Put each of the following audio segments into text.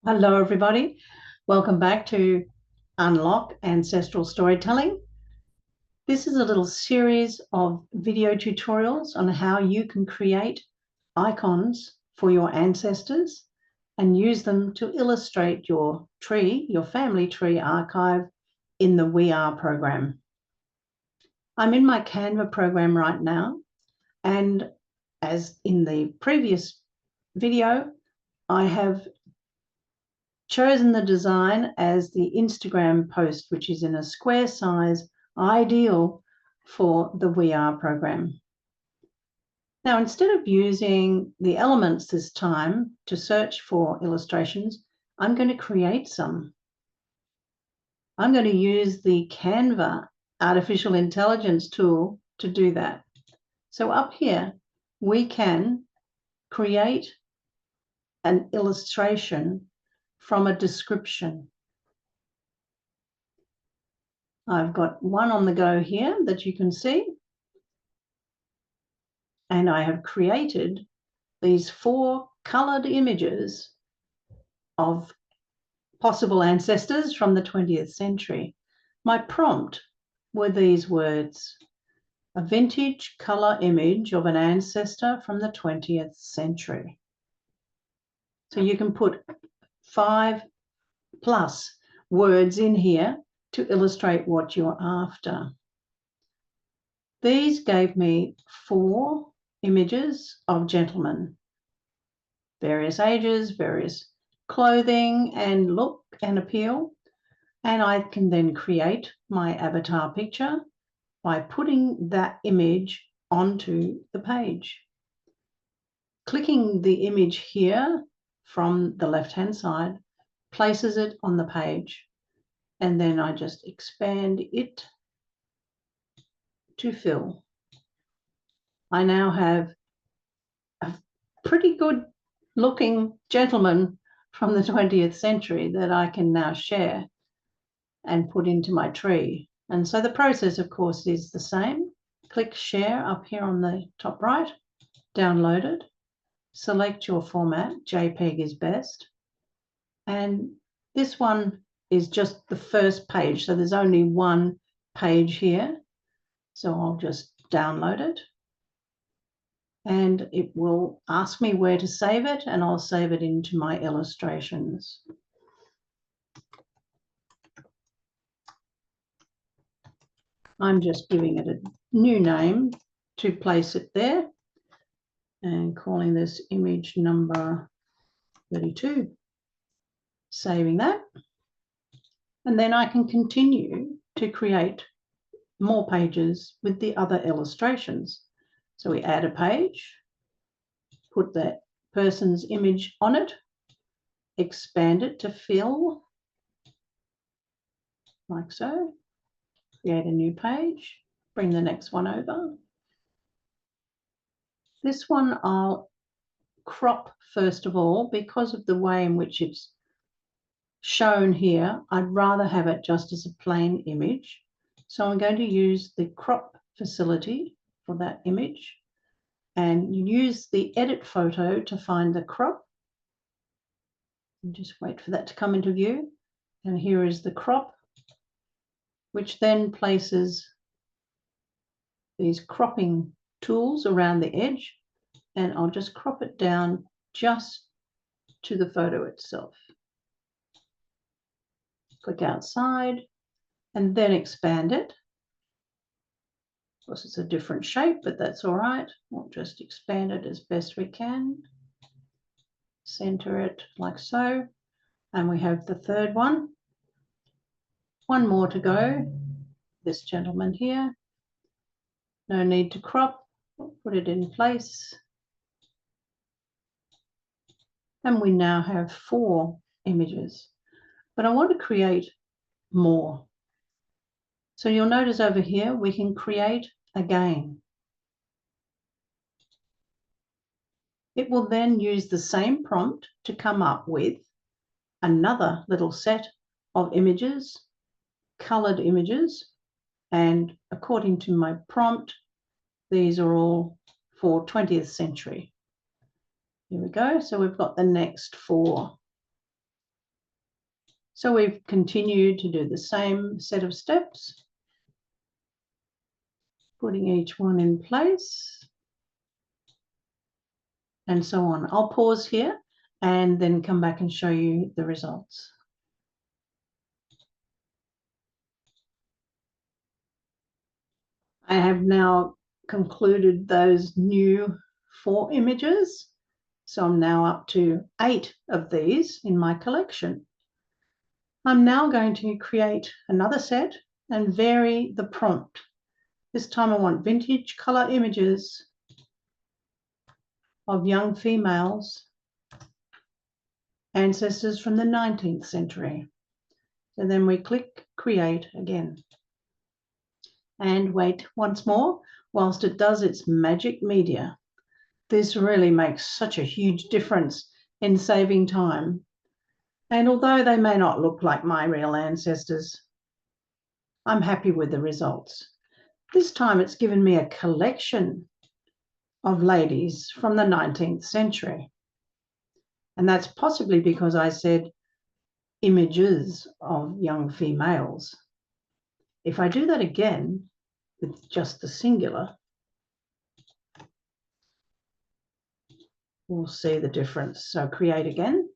Hello, everybody. Welcome back to Unlock Ancestral Storytelling. This is a little series of video tutorials on how you can create icons for your ancestors and use them to illustrate your tree, your family tree archive in the WeAre program. I'm in my Canva program right now, and as in the previous video, I have chosen the design as the Instagram post, which is in a square size, ideal for the WeAre program. Now, instead of using the elements this time to search for illustrations, I'm going to create some. I'm going to use the Canva artificial intelligence tool to do that. So up here, we can create an illustration from a description. I've got one on the go here that you can see. And I have created these 4 colored images of possible ancestors from the 20th century. My prompt were these words: a vintage color image of an ancestor from the 20th century. So you can put 5+ words in here to illustrate what you're after. These gave me 4 images of gentlemen, various ages, various clothing and look and appeal. And I can then create my avatar picture by putting that image onto the page. Clicking the image here from the left-hand side places it on the page, and then I just expand it to fill. I now have a pretty good looking gentleman from the 20th century that I can now share and put into my tree. And so the process, of course, is the same. Click share up here on the top right, download it, select your format, JPEG is best. And this one is just the first page, so there's only one page here. So I'll just download it. And it will ask me where to save it, and I'll save it into my illustrations. I'm just giving it a new name to place it there and calling this image number 32. Saving that. And then I can continue to create more pages with the other illustrations. So we add a page, put that person's image on it, expand it to fill, like so. Create a new page, bring the next one over. This one I'll crop first of all because of the way in which it's shown here. I'd rather have it just as a plain image. So I'm going to use the crop facility for that image and use the edit photo to find the crop. And just wait for that to come into view. And here is the crop, which then places these cropping tools around the edge, and I'll just crop it down just to the photo itself. Click outside and then expand it. Of course, it's a different shape, but that's all right. We'll just expand it as best we can. Center it like so. And we have the third one. One more to go. This gentleman here. No need to crop. We'll put it in place. And we now have 4 images. But I want to create more. So you'll notice over here, we can create again. It will then use the same prompt to come up with another little set of images, colored images. And according to my prompt, these are all for 20th century. Here we go. So we've got the next 4. So we've continued to do the same set of steps, putting each one in place and so on. I'll pause here and then come back and show you the results. I have now concluded those new 4 images. So I'm now up to 8 of these in my collection. I'm now going to create another set and vary the prompt. This time I want vintage color images of young females, ancestors from the 19th century. So then we click create again and wait once more whilst it does its magic media. This really makes such a huge difference in saving time. And although they may not look like my real ancestors, I'm happy with the results. This time it's given me a collection of ladies from the 19th century. And that's possibly because I said images of young females. If I do that again with just the singular, we'll see the difference. So create again.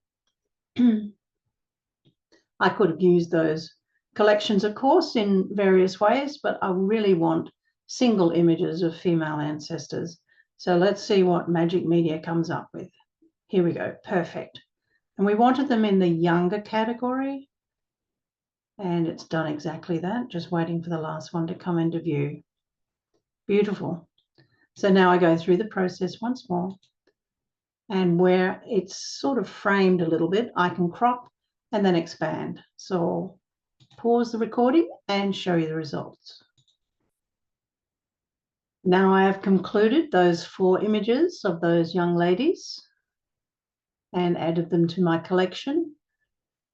I could have used those collections, of course, in various ways, but I really want single images of female ancestors. So let's see what Magic Media comes up with. Here we go, perfect. And we wanted them in the younger category, and it's done exactly that, just waiting for the last one to come into view. Beautiful. So now I go through the process once more, and where it's sort of framed a little bit, I can crop and then expand. So pause the recording and show you the results. Now I have concluded those 4 images of those young ladies and added them to my collection,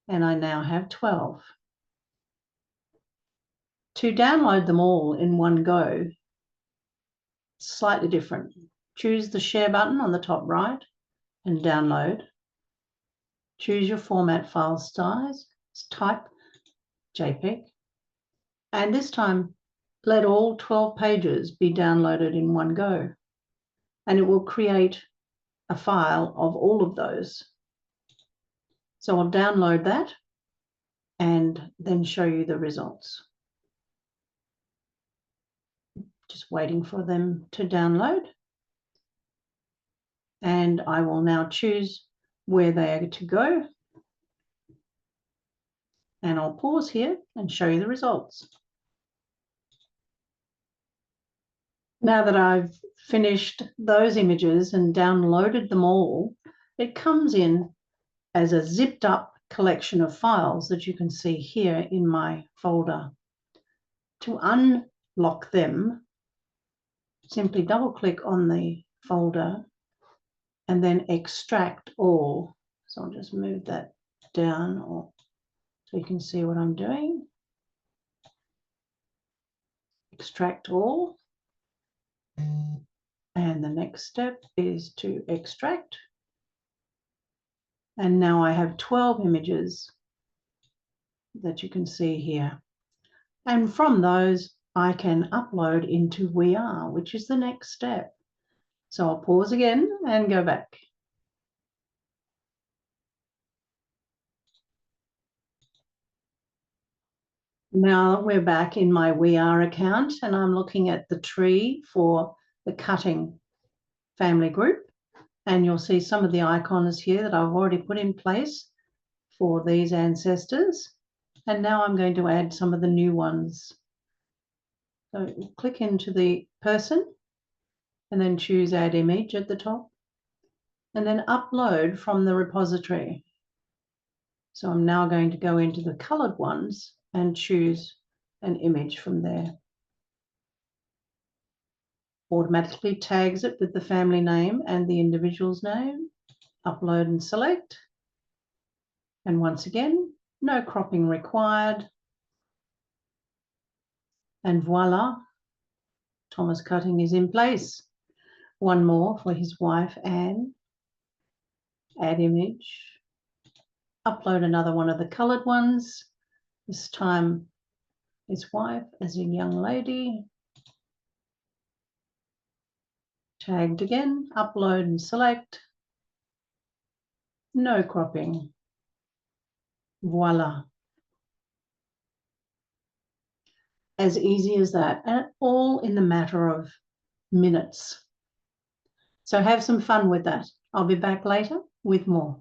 and I now have 12. To download them all in one go, slightly different. Choose the share button on the top right and download. Choose your format file size, type JPEG, and this time let all 12 pages be downloaded in one go, and it will create a file of all of those. So I'll download that and then show you the results. Just waiting for them to download. And I will now choose where they are to go. And I'll pause here and show you the results. Now that I've finished those images and downloaded them all, it comes in as a zipped up collection of files that you can see here in my folder. To unlock them, simply double click on the folder and then extract all. So I'll just move that down so you can see what I'm doing. Extract all. And the next step is to extract. And now I have 12 images that you can see here. And from those, I can upload into WeAre, which is the next step. So I'll pause again and go back. Now we're back in my WeAre account and I'm looking at the tree for the cutting family group. And you'll see some of the icons here that I've already put in place for these ancestors. And now I'm going to add some of the new ones. So click into the person and then choose Add Image at the top and then upload from the repository. So I'm now going to go into the colored ones and choose an image from there. Automatically tags it with the family name and the individual's name. Upload and select. And once again, no cropping required. And voila, Thomas cutting is in place. One more for his wife, Anne. Add image. upload another one of the colored ones. This time his wife as a young lady. Tagged again, upload and select. No cropping. Voila. As easy as that, and all in the matter of minutes. So have some fun with that. I'll be back later with more.